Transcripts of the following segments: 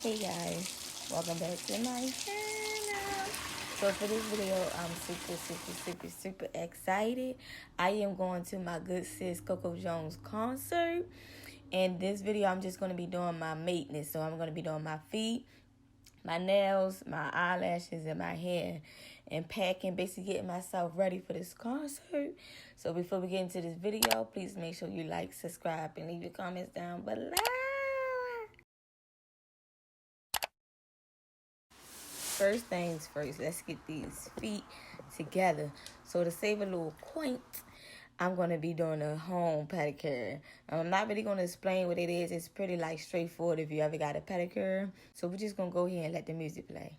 Hey guys, welcome back to my channel. So for this video, I'm super excited. I am going to my good sis Coco Jones concert. And this video, I'm just going to be doing my maintenance. So I'm going to be doing my feet, my nails, my eyelashes, and my hair. And packing, basically getting myself ready for this concert. So before we get into this video, please make sure you like, subscribe, and leave your comments down below. First things first, let's get these feet together. So to save a little point, I'm going to be doing a home pedicure. I'm not really going to explain what it is. It's pretty like straightforward if you ever got a pedicure. So we're just going to go here and let the music play.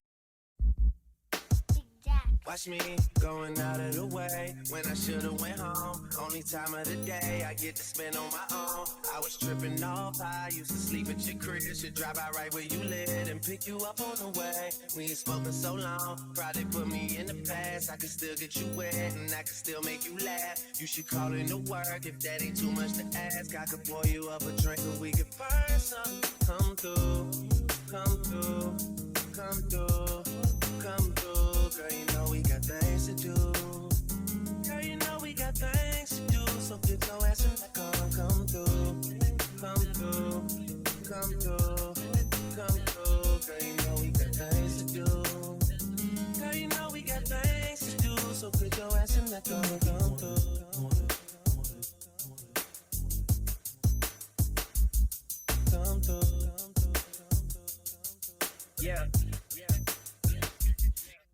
Watch me going out of the way when I should've went home. Only time of the day I get to spend on my own. I was tripping off, I used to sleep at your crib. Should drive out right where you live and pick you up on the way. We ain't spoken so long, probably put me in the past. I can still get you wet and I can still make you laugh. You should call in to work if that ain't too much to ask. I could pour you up a drink and we could burn something. Come through, come through, come through, come through. Girl, you know we got things to do. Girl, you know we got things to do. So get your ass in the car and come through. Come through, come through, come through. Girl, you know we got things to do. Girl, you know we got things to do. So get your ass in the car and come through. Come through. Yeah.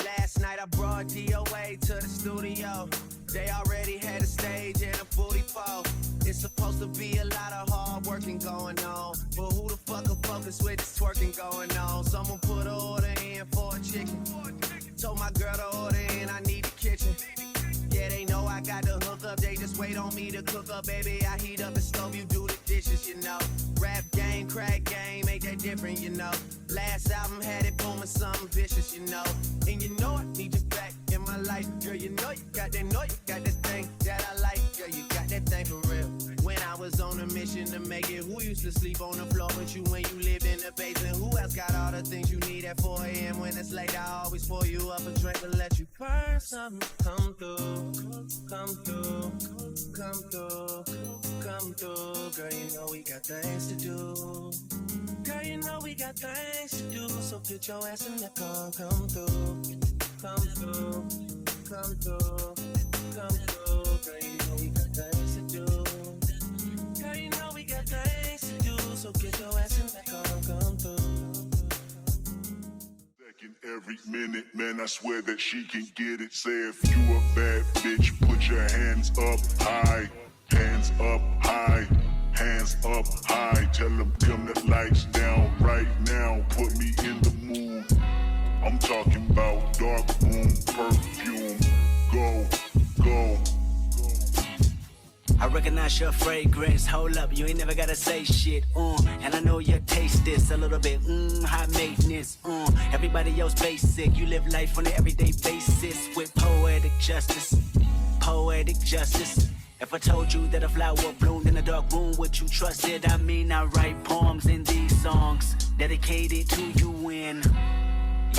Last night I brought DOA to the studio. They already had a stage and a booty pole. It's supposed to be a lot of hard working going on, but who the fuck will focus with this twerking going on? Someone put an order in for a chicken. Told my girl to order in, I need the kitchen. Yeah, they know I got the hook up, they just wait on me to cook up. Baby, I heat up the stove, you do the dishes, you know. Rap game, crack game, ain't that different, you know. Last album had it booming, something vicious, you know. And you know I need you back in my life. Girl, you know you got that thing that I like. Girl, you got that thing for real. When I was on a mission to make it, who used to sleep on the floor with you when you lived in the basement? Who else got all the things you need at 4 a.m. when it's late? I always pour you up a drink and let you burn something. Come through, come through, come through, come through. Girl, you know we got things to do. Girl, you know we got things to do. So get your ass in the car, come through, come through, come through, come through. Girl, you know we got things to do. Girl, you know we got things to do. So get your ass in the car, come through. Every minute, man, I swear that she can get it. Say if you a bad bitch, put your hands up high. Hands up high. Hands up high. Tell them dim the lights down right now. Put me in the mood. I'm talking about dark room perfume. Go, go. I recognize your fragrance, hold up, you ain't never gotta say shit, and I know you taste this a little bit, high maintenance, everybody else basic, you live life on an everyday basis with poetic justice, poetic justice. If I told you that a flower bloomed in a dark room, would you trust it? I mean, I write poems in these songs, dedicated to you when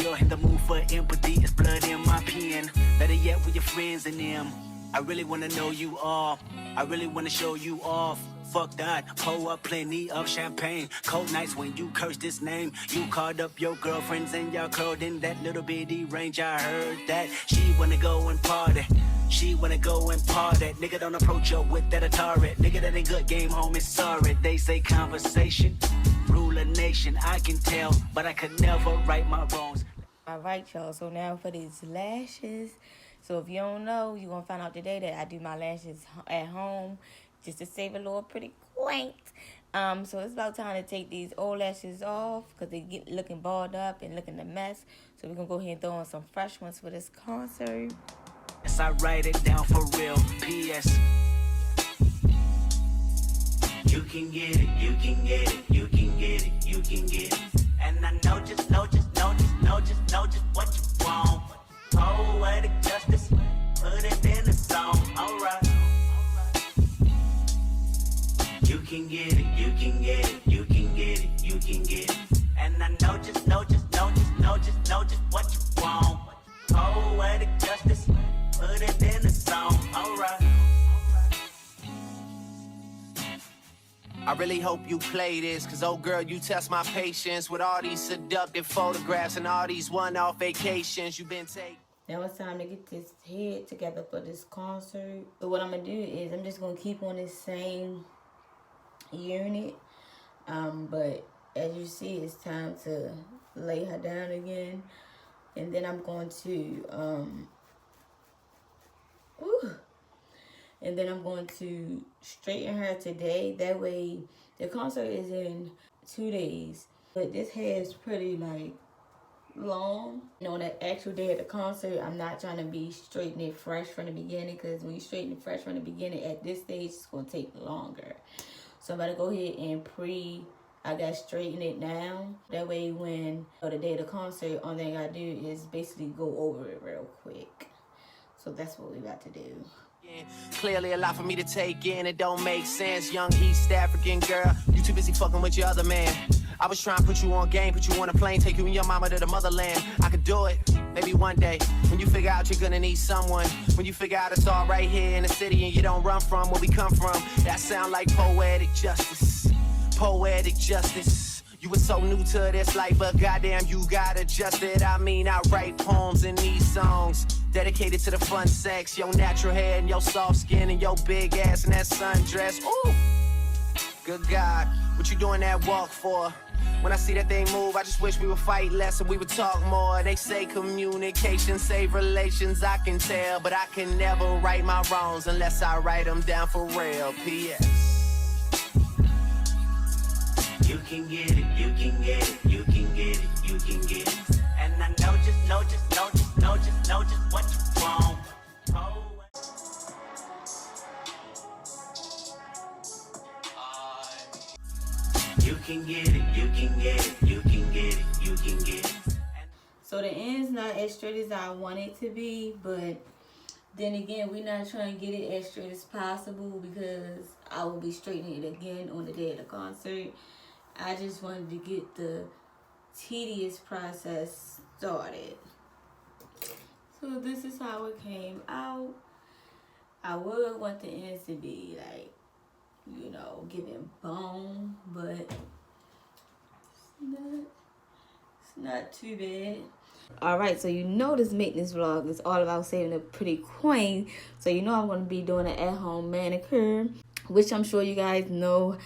you're in the mood for empathy, it's blood in my pen, better yet with your friends and them. I really wanna know you all. I really wanna show you off. Fuck that, pour up plenty of champagne. Cold nights when you curse this name. You called up your girlfriends and y'all curled in that little bitty range. I heard that she wanna go and party. She wanna go and party. Nigga, don't approach her with that Atari. Nigga, that ain't good game, homie, sorry. They say conversation, rule a nation. I can tell, but I could never right my wrongs. Alright, y'all, so now for these lashes. So if you don't know, you're going to find out today that I do my lashes at home just to save a little pretty quaint. So it's about time to take these old lashes off because they get looking balled up and looking a mess. So we're going to go ahead and throw on some fresh ones for this concert. Yes, I write it down for real. P.S. You can get it, you can get it, you can get it, you can get it. And I know just what you want. Poetic justice, put it in a song, alright. You can get it, you can get it, you can get it, you can get it. And I know just what you want. Poetic justice, put it in the song. Alright. I really hope you play this, cause oh girl, you test my patience with all these seductive photographs and all these one-off vacations you've been taking. Now it's time to get this head together for this concert. But what I'm gonna do is I'm just gonna keep on this same unit. But as you see, it's time to lay her down again. And then I'm going to and then I'm going to straighten her today. That way the concert is in 2 days. But this hair is pretty like long. You know, on the actual day of the concert, I'm not trying to be straightening it fresh from the beginning, because when you straighten it fresh from the beginning at this stage, it's going to take longer. So I'm going to go ahead and I got to straighten it now. That way when the day of the concert, only thing I do is basically go over it real quick. So that's what we got to do. Clearly a lot for me to take in, it don't make sense. Young East African girl, you too busy fucking with your other man. I was trying to put you on game, put you on a plane, take you and your mama to the motherland. I could do it, maybe one day, when you figure out you're gonna need someone. When you figure out it's all right here in the city and you don't run from where we come from. That sound like poetic justice, poetic justice. You were so new to this life, but goddamn, you got adjusted. I mean, I write poems in these songs dedicated to the fun sex, your natural hair and your soft skin and your big ass and that sundress. Ooh, good God, what you doing that walk for? When I see that thing move, I just wish we would fight less and we would talk more. They say communication save relations, I can tell, but I can never right my wrongs unless I write them down for real. P.S. You can get it, you can get it, you can get it, you can get it. And I know just what you want. You can get it, you can get it, you can get it, you can get it. So the end's not as straight as I want it to be, but then again, we're not trying to get it as straight as possible because I will be straightening it again on the day of the concert. I just wanted to get the tedious process started. So this is how it came out. I would want the ends to be like, you know, giving bone, but it's not too bad. Alright, so you know this maintenance vlog is all about saving a pretty queen. So you know I'm going to be doing an at-home manicure, which I'm sure you guys know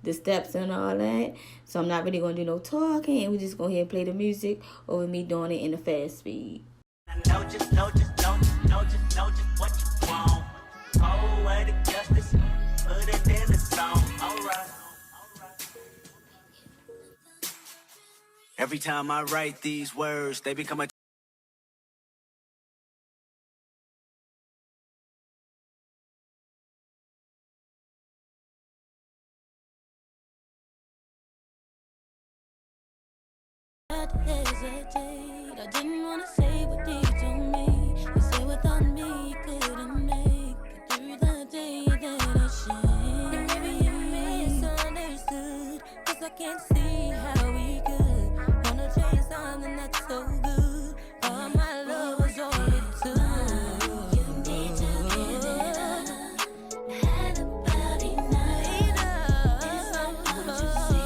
the steps and all that. So I'm not really going to do no talking, and we're just going to go ahead and play the music over me doing it in a fast speed. I know just what you want. Poetic justice, put it in the song. Alright. Every time I write these words, they become a hesitate. I didn't wanna say what they told me. You said without me you couldn't make it through the day that I shared. Maybe you misunderstood, 'cause I can't see how we could wanna change something that's so good. All my love was all it took. You need to give it up. Had about enough. It's not what you see.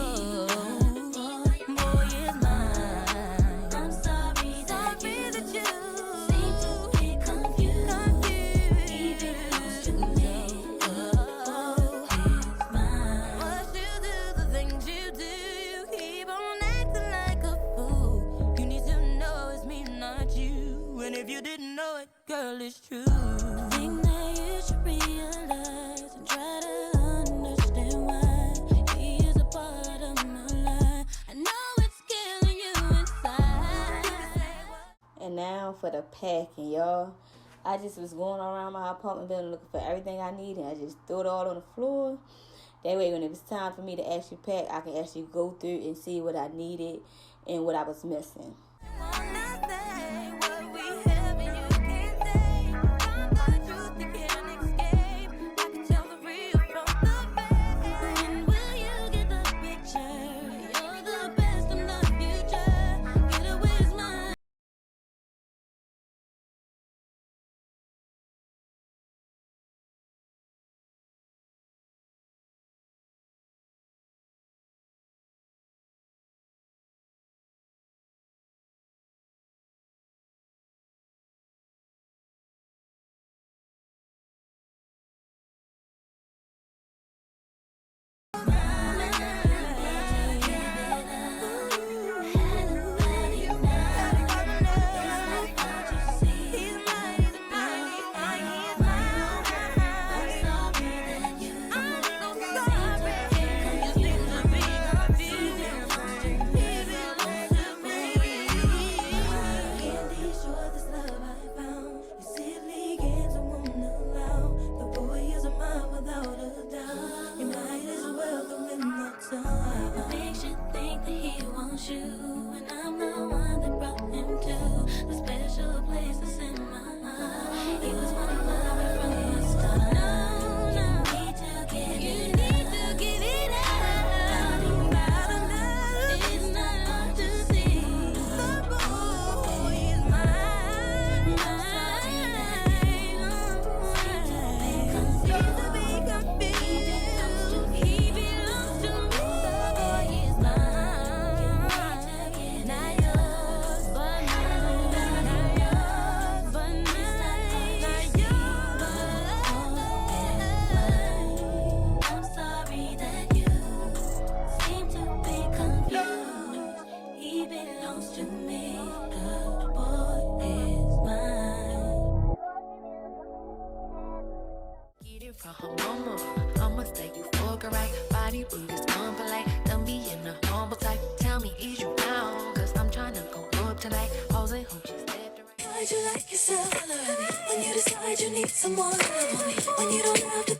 Boy, it's mine. I'm sorry that you seem to get confused. Even close to me. Oh, it's mine. What you do, the things you do, you keep on acting like a fool. You need to know it's me, not you. And if you didn't know it, girl, it's true. I think that you should realize and try to understand why he is a part of my life. I know it's killing you inside. And now for the packing, y'all. I just was going around my apartment building looking for everything I need, and I just threw it all on the floor. That way, when it was time for me to actually pack, I can actually go through and see what I needed and what I was missing. Jose, who just stepped around. How'd you like yourself? When you decide you need someone, when you don't have to